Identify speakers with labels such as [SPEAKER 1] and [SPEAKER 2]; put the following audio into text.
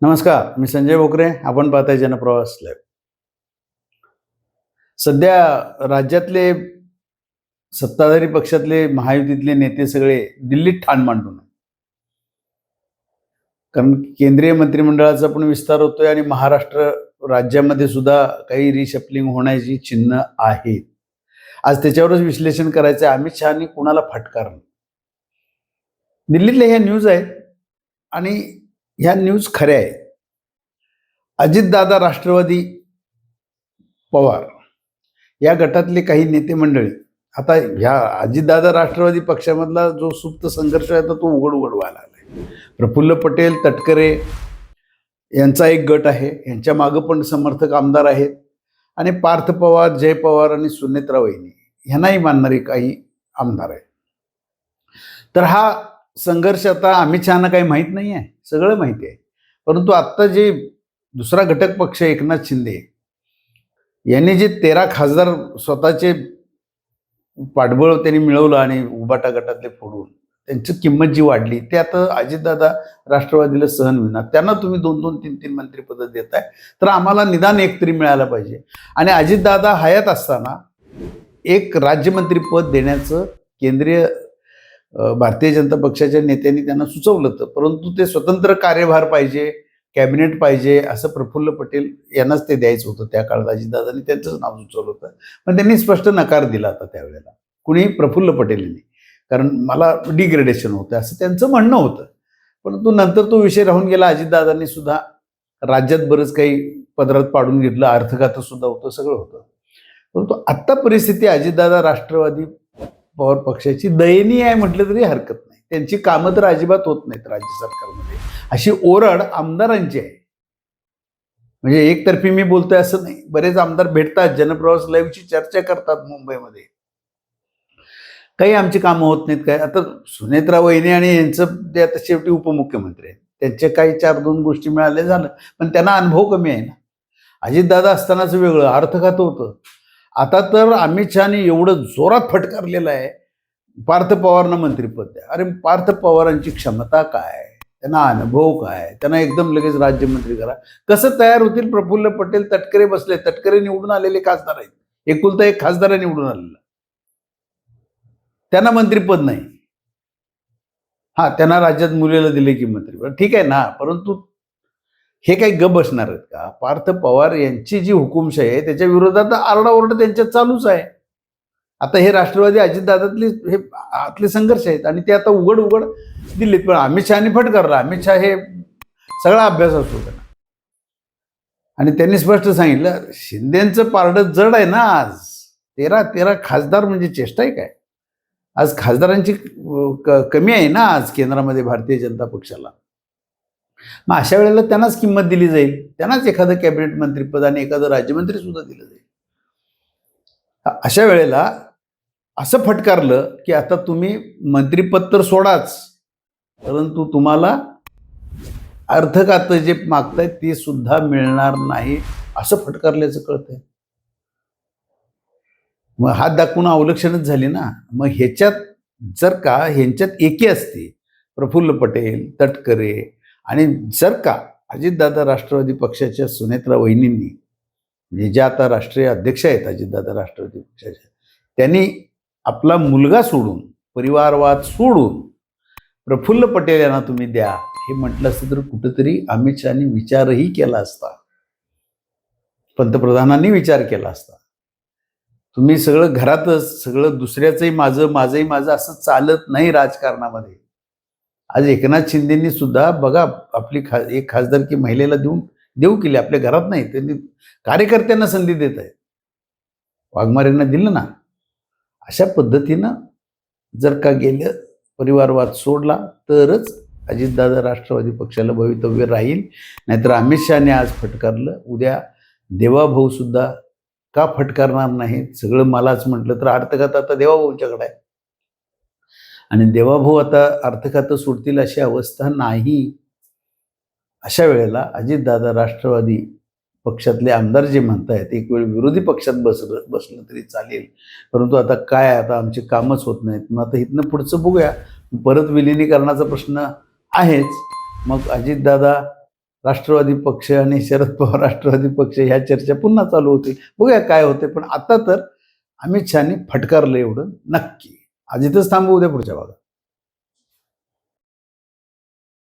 [SPEAKER 1] नमस्कार, मी संजय भोकरे. आपण पाहताय जनप्रवास लाईव्ह. सध्या राज्यातले सत्ताधारी पक्षातले महायुतीतले नेते सगळे दिल्लीत ठाण मांडून आहे. कारण केंद्रीय मंत्रिमंडळाचा पण विस्तार होतोय आणि महाराष्ट्र राज्यामध्ये सुद्धा काही रिशफलिंग होण्याची चिन्ह आहेत. आज त्याच्यावरच विश्लेषण करायचं आहे. अमित शहानी कुणाला फटकारलं. दिल्लीतल्या ह्या न्यूज आहेत आणि ह्या न्यूज खऱ्या आहेत. अजितदादा, राष्ट्रवादी, पवार या गटातले काही नेते मंडळी आता ह्या अजितदादा राष्ट्रवादी पक्षामधला जो सुप्त संघर्ष आहे तो उघड व्हायला लागलाय. प्रफुल्ल पटेल, तटकरे यांचा एक गट आहे. यांच्या मागं पण समर्थक आमदार आहेत आणि पार्थ पवार, जय पवार आणि सुनेत्रा वहिनी ह्यांनाही मानणारे काही आमदार आहेत. तर हा संघर्ष आता अमित शहाना काही माहीत नाही आहे, सगळं माहिती आहे. परंतु आत्ता जे दुसरा घटक पक्ष एकनाथ शिंदे यांनी जे 13 खासदार स्वतःचे पाठबळ त्यांनी मिळवलं आणि उबाटा गटातले फोडून त्यांची किंमत जी वाढली ते आता अजितदादा राष्ट्रवादीला सहन होणार. त्यांना तुम्ही 2-2, 3-3 मंत्रिपद देताय, तर आम्हाला निदान एक तरी मिळायला पाहिजे. आणि अजितदादा हयात असताना एक राज्यमंत्रीपद देण्याचं केंद्रीय भारतीय जनता पक्षाच्या नेत्यांनी त्यांना सुचवलं होतं. परंतु ते स्वतंत्र कार्यभार पाहिजे, कॅबिनेट पाहिजे असं प्रफुल्ल पटेल यांनाच ते द्यायचं होतं. त्या काळात अजितदादांनी त्यांचंच नाव सुचवलं होतं, पण त्यांनी स्पष्ट नकार दिला होता त्यावेळेला, कुणी प्रफुल्ल पटेलांनी. कारण मला डिग्रेडेशन होतं असं त्यांचं म्हणणं होतं. परंतु नंतर तो विषय राहून गेला. अजितदादांनी सुद्धा राज्यात बरंच काही पदरात पाडून घेतलं, अर्थखातं सुद्धा होतं, सगळं होतं. परंतु आत्ता परिस्थिती अजितदादा राष्ट्रवादी पवार पक्षाची दयनीय आहे म्हटलं तरी हरकत नाही. त्यांची कामं तर अजिबात होत नाहीत राज्य सरकारमध्ये, अशी ओरड आमदारांची आहे. म्हणजे एकतर्फी मी बोलतोय असं नाही. बरेच आमदार भेटतात, जनप्रवास लाईव्हची चर्चा करतात मुंबईमध्ये, काही आमची कामं होत नाहीत काय. आता सुनेत्रा वहिनी आणि यांचं ते आता शेवटी उपमुख्यमंत्री आहेत, त्यांचे काही 4-2 गोष्टी मिळाल्या झालं, पण त्यांना अनुभव कमी आहे ना. अजितदादा असतानाच वेगळं अर्थ खातं होतं. आता तर अमित शहानी एवढं जोरात फटकारलेलं आहे, पार्थ पवारांना मंत्रिपद द्या. अरे पार्थ पवारांची क्षमता काय, त्यांना अनुभव काय, त्यांना एकदम लगेच राज्यमंत्री करा. कसं तयार होतील? प्रफुल्ल पटेल, तटकरे बसले. तटकरे निवडून आलेले खासदार आहेत, एकुलता एक खासदार निवडून आलेला, त्यांना मंत्रिपद नाही. हा, त्यांना राज्यात मुलीला दिले की मंत्रिपद, ठीक आहे ना. परंतु हे काही गप बसणार आहेत का? पार्थ पवार यांची जी हुकुमशाही आहे त्याच्या विरोधात आरडाओरडा त्यांच्यात चालूच आहे. आता हे राष्ट्रवादी अजितदादातले हे आतले संघर्ष आहेत आणि ते आता उघड दिल्लीत. पण अमित शहानी फटकारला. अमित शहा हे सगळा अभ्यास असतो त्यांना, आणि त्यांनी स्पष्ट सांगितलं शिंदेचं पारडं जड आहे ना. आज 13 खासदार म्हणजे चेष्टा आहे काय? आज खासदारांची कमी आहे ना आज केंद्रामध्ये भारतीय जनता पक्षाला. मग अशा वेळेला त्यांनाच किंमत दिली जाईल, त्यांनाच एखादं कॅबिनेट मंत्रिपद आणि एखादं राज्यमंत्री सुद्धा दिलं जाईल. अशा वेळेला असं फटकारलं की आता तुम्ही मंत्रिपद तर सोडाच, परंतु तुम्हाला अर्थ खातं जे मागतायत ते सुद्धा मिळणार नाही, असं फटकारल्याचं कळतंय. मग हात दाखवून अवलक्षणच झाली ना. मग ह्याच्यात जर का ह्यांच्यात एकी असते प्रफुल्ल पटेल, तटकरे, आणि जर का अजितदादा राष्ट्रवादी पक्षाच्या सुनेत्रा वहिनींनी, म्हणजे ज्या आता राष्ट्रीय अध्यक्ष आहेत अजितदादा राष्ट्रवादी पक्षाच्या, त्यांनी आपला मुलगा सोडून, परिवारवाद सोडून प्रफुल्ल पटेल यांना तुम्ही द्या हे म्हटलं असतं तर कुठंतरी अमित शहानी विचारही केला असता, पंतप्रधानांनी विचार केला असता. तुम्ही सगळं घरातच, सगळं दुसऱ्याचंही माझं, माझंही माझं असं चालत नाही राजकारणामध्ये. आज एकनाथ शिंदेंनी सुद्धा बघा आपली एक खासदारकी महिलेला देऊ केली, आपल्या घरात नाही, त्यांनी कार्यकर्त्यांना संधी देत आहेत. वाघमारेंना दिलं ना. अशा पद्धतीनं जर का गेलं, परिवारवाद सोडला, तरच अजितदादा राष्ट्रवादी पक्षाला भवितव्य राहील. नाहीतर अमित शहाने आज फटकारलं, उद्या देवाभाऊ सुद्धा का फटकारणार नाहीत? सगळं मलाच म्हटलं तर अर्थखातं आता देवाभाऊंच्याकडे आहे, आणि देवाभाऊ आता अर्थखातं सोडतील अशी अवस्था नाही. अशा वेळेला अजितदादा राष्ट्रवादी पक्षातले आमदार जे म्हणतायत एक वेळ विरोधी पक्षात बसलं तरी चालेल, परंतु आता काय, आता आमची कामच होत नाहीत, मग आता इथनं पुढचं बघूया. परत विलिनीकरणाचा प्रश्न आहेच. मग अजितदादा राष्ट्रवादी पक्ष आणि शरद पवार राष्ट्रवादी पक्ष ह्या चर्चा पुन्हा चालू होतील. बघूया काय होते. पण आता तर अमित शहानी फटकारलं एवढं नक्की. आज इथंच थांबू, उद्या पुढच्या भागात.